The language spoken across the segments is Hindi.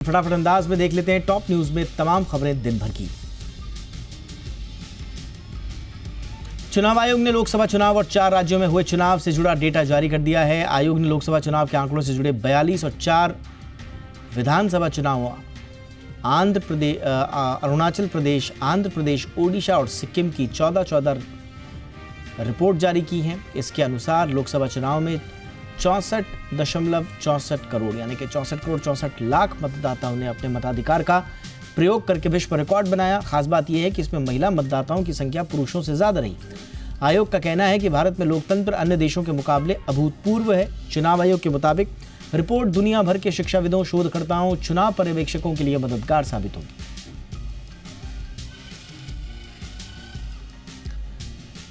फटाफट अंदाज में देख लेते हैं टॉप न्यूज में तमाम खबरें दिन भर की। चुनाव आयोग ने लोकसभा चुनाव और 4 राज्यों में हुए चुनाव से जुड़ा डेटा जारी कर दिया है। आयोग ने लोकसभा चुनाव के आंकड़ों से जुड़े 42 और 4 विधानसभा चुनाव आंध्र प्रदेश, अरुणाचल प्रदेश, आंध्र प्रदेश, ओडिशा और सिक्किम की 14 रिपोर्ट जारी की है। इसके अनुसार लोकसभा चुनाव में 64.64 करोड़ यानी कि 64 करोड़ 64 लाख मतदाताओं ने अपने मताधिकार का प्रयोग करके विश्व रिकॉर्ड बनाया। खास बात यह है कि इसमें महिला मतदाताओं की संख्या पुरुषों से ज्यादा रही। आयोग का कहना है कि भारत में लोकतंत्र अन्य देशों के मुकाबले अभूतपूर्व है। चुनाव आयोग के मुताबिक रिपोर्ट दुनिया भर के शिक्षाविदों, शोधकर्ताओं, चुनाव पर्यवेक्षकों के लिए मददगार साबित होगी।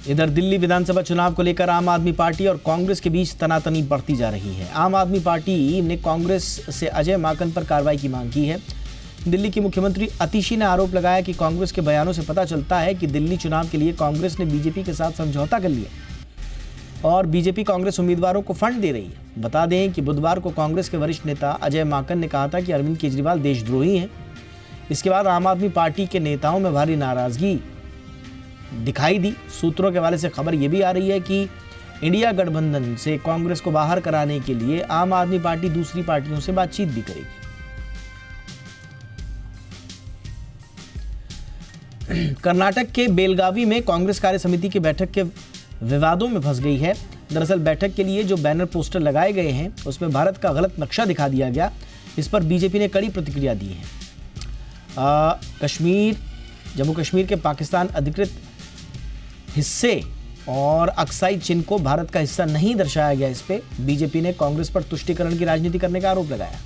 इधर दिल्ली विधानसभा चुनाव को लेकर आम आदमी पार्टी और कांग्रेस के बीच तनातनी बढ़ती जा रही है। आम आदमी पार्टी ने कांग्रेस से अजय माकन पर कार्रवाई की मांग की है। दिल्ली की मुख्यमंत्री अतिशी ने आरोप लगाया कि कांग्रेस के बयानों से पता चलता है कि दिल्ली चुनाव के लिए कांग्रेस ने बीजेपी के साथ समझौता कर लिया और बीजेपी कांग्रेस उम्मीदवारों को फंड दे रही है। बता दें कि बुधवार को कांग्रेस के वरिष्ठ नेता अजय माकन ने कहा था कि अरविंद केजरीवाल देशद्रोही हैं। इसके बाद आम आदमी पार्टी के नेताओं में भारी नाराजगी दिखाई दी। सूत्रों के हवाले से खबर यह भी आ रही है कि इंडिया गठबंधन से कांग्रेस को बाहर कराने के लिए आम आदमी पार्टी दूसरी पार्टियों से बातचीत भी करेगी। कर्नाटक के बेलगावी में कांग्रेस कार्य समिति की बैठक के विवादों में फंस गई है। दरअसल बैठक के लिए जो बैनर पोस्टर लगाए गए हैं उसमें भारत का गलत नक्शा दिखा दिया गया। इस पर बीजेपी ने कड़ी प्रतिक्रिया दी है। जम्मू कश्मीर के पाकिस्तान अधिकृत हिस्से और अक्साई चिन्ह को भारत का हिस्सा नहीं दर्शाया गया। इस पे बीजेपी ने कांग्रेस पर तुष्टीकरण की राजनीति करने का आरोप लगाया।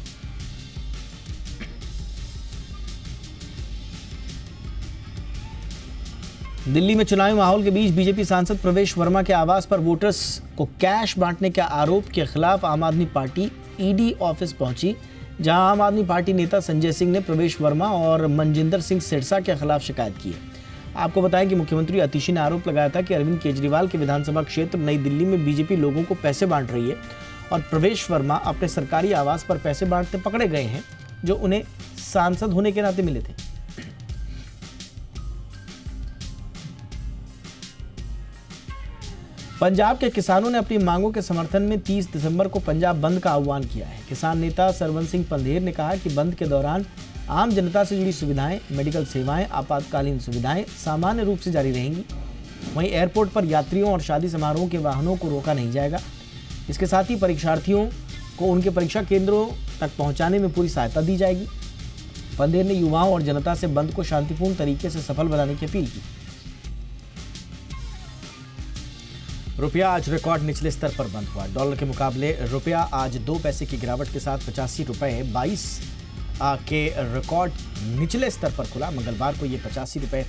दिल्ली में चुनावी माहौल के बीच बीजेपी सांसद प्रवेश वर्मा के आवास पर वोटर्स को कैश बांटने के आरोप के खिलाफ आम आदमी पार्टी ईडी ऑफिस पहुंची, जहां आम आदमी पार्टी नेता संजय सिंह ने प्रवेश वर्मा और मनजिंदर सिंह सिरसा के खिलाफ शिकायत की है। आपको बताएं कि मुख्यमंत्री अतिशी ने आरोप लगाया था कि अरविंद केजरीवाल के विधानसभा क्षेत्र नई दिल्ली में बीजेपी लोगों को पैसे बांट रही है और प्रवेश वर्मा अपने सरकारी आवास पर पैसे बांटते पकड़े गए हैं, जो उन्हें सांसद होने के नाते मिले थे। पंजाब के किसानों ने अपनी मांगों के समर्थन में 30 दिसंबर को पंजाब बंद का आह्वान किया है। किसान नेता सरवण सिंह पंधेर ने कहा कि बंद के दौरान आम जनता से जुड़ी सुविधाएं, मेडिकल सेवाएं, आपातकालीन सुविधाएं सामान्य रूप से जारी रहेंगी। वहीं एयरपोर्ट पर यात्रियों और शादी समारोह के वाहनों को रोका नहीं जाएगा। इसके साथ ही परीक्षार्थियों को उनके परीक्षा केंद्रों तक पहुंचाने में पूरी सहायता दी जाएगी। पंधेर ने युवाओं और जनता से बंद को शांतिपूर्ण तरीके से सफल बनाने की अपील की। रुपया आज रिकॉर्ड निचले स्तर पर बंद हुआ। डॉलर के मुकाबले रुपया आज 2 पैसे की गिरावट के साथ 85 रुपये 22 के रिकॉर्ड निचले स्तर पर खुला। मंगलवार को ये 85 रुपये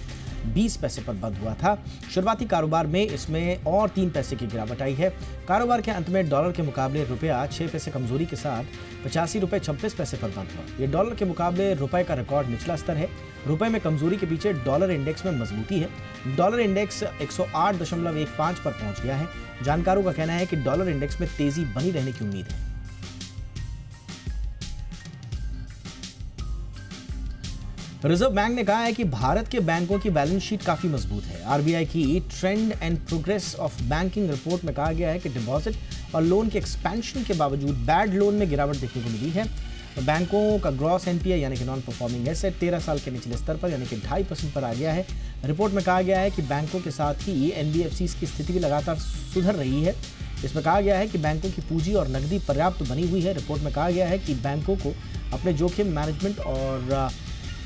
20 पैसे पर बंद हुआ था। शुरुआती कारोबार में इसमें और 3 पैसे की गिरावट आई है। कारोबार के अंत में डॉलर के मुकाबले रुपया 6 पैसे कमजोरी के साथ 85 रुपये 26 पैसे पर बंद हुआ। ये डॉलर के मुकाबले रुपए का रिकॉर्ड निचला स्तर है। रुपए में कमजोरी के पीछे डॉलर इंडेक्स में मजबूती है। डॉलर इंडेक्स 108.15 पर पहुंच गया है। जानकारों का कहना है कि डॉलर इंडेक्स में तेजी बनी रहने की उम्मीद है। रिजर्व बैंक ने कहा है कि भारत के बैंकों की बैलेंस शीट काफी मजबूत है। आरबीआई की trend and progress of banking report में कहा गया है कि डिपॉजिट और लोन के एक्सपेंशन के बावजूद बैड लोन में गिरावट देखने को मिली है। बैंकों का ग्रॉस एनपीए यानी कि नॉन परफॉर्मिंग एसेट 13 साल के निचले स्तर पर यानी कि 2.5% पर आ गया है। रिपोर्ट में कहा गया है कि बैंकों के साथ ही एनबीएफसी की स्थिति भी लगातार सुधर रही है। इसमें कहा गया है कि बैंकों की पूंजी और नकदी पर्याप्त बनी हुई है। रिपोर्ट में कहा गया है कि बैंकों को अपने जोखिम मैनेजमेंट और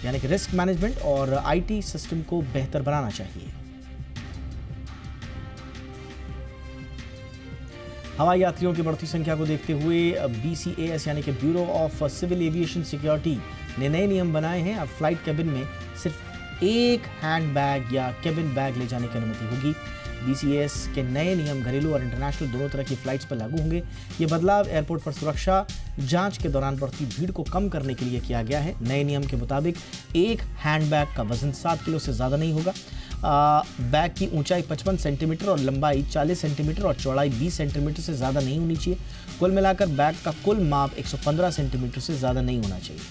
यानी कि रिस्क मैनेजमेंट और आईटी सिस्टम को बेहतर बनाना चाहिए। हवाई यात्रियों की बढ़ती संख्या को देखते हुए BCAS यानी कि bureau of civil aviation security ने नए नियम बनाए हैं। अब फ्लाइट कैबिन में सिर्फ एक हैंड बैग या कैबिन बैग ले जाने की अनुमति होगी। BCAS के नए नियम घरेलू और इंटरनेशनल दोनों तरह की फ्लाइट्स पर लागू होंगे। ये बदलाव एयरपोर्ट पर सुरक्षा जांच के दौरान बढ़ती भीड़ को कम करने के लिए किया गया है। नए नियम के मुताबिक एक हैंड बैग का वजन 7 किलो से ज़्यादा नहीं होगा। बैग की ऊंचाई 55 सेंटीमीटर और लंबाई 40 सेंटीमीटर और चौड़ाई 20 सेंटीमीटर से ज़्यादा नहीं होनी चाहिए। कुल मिलाकर बैग का कुल माप 115 सेंटीमीटर से ज़्यादा नहीं होना चाहिए।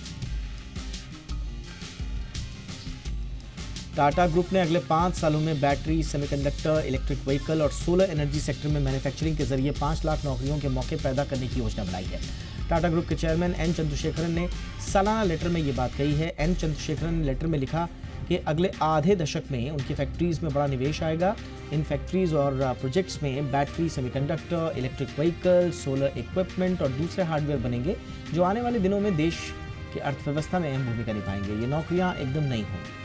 टाटा ग्रुप ने अगले 5 सालों में बैटरी, सेमीकंडक्टर, इलेक्ट्रिक व्हीकल और सोलर एनर्जी सेक्टर में मैन्युफैक्चरिंग के जरिए 5 लाख नौकरियों के मौके पैदा करने की योजना बनाई है। टाटा ग्रुप के चेयरमैन एन चंद्रशेखरन ने सालाना लेटर में ये बात कही है। एन चंद्रशेखरन ने लेटर में लिखा कि अगले आधे दशक में उनकी फैक्ट्रीज में बड़ा निवेश आएगा। इन फैक्ट्रीज और प्रोजेक्ट्स में battery, semiconductor, electric vehicle, solar equipment और दूसरे हार्डवेयर बनेंगे जो आने वाले दिनों में देश की अर्थव्यवस्था में अहम भूमिका निभाएंगे। ये नौकरियां एकदम नई होंगी।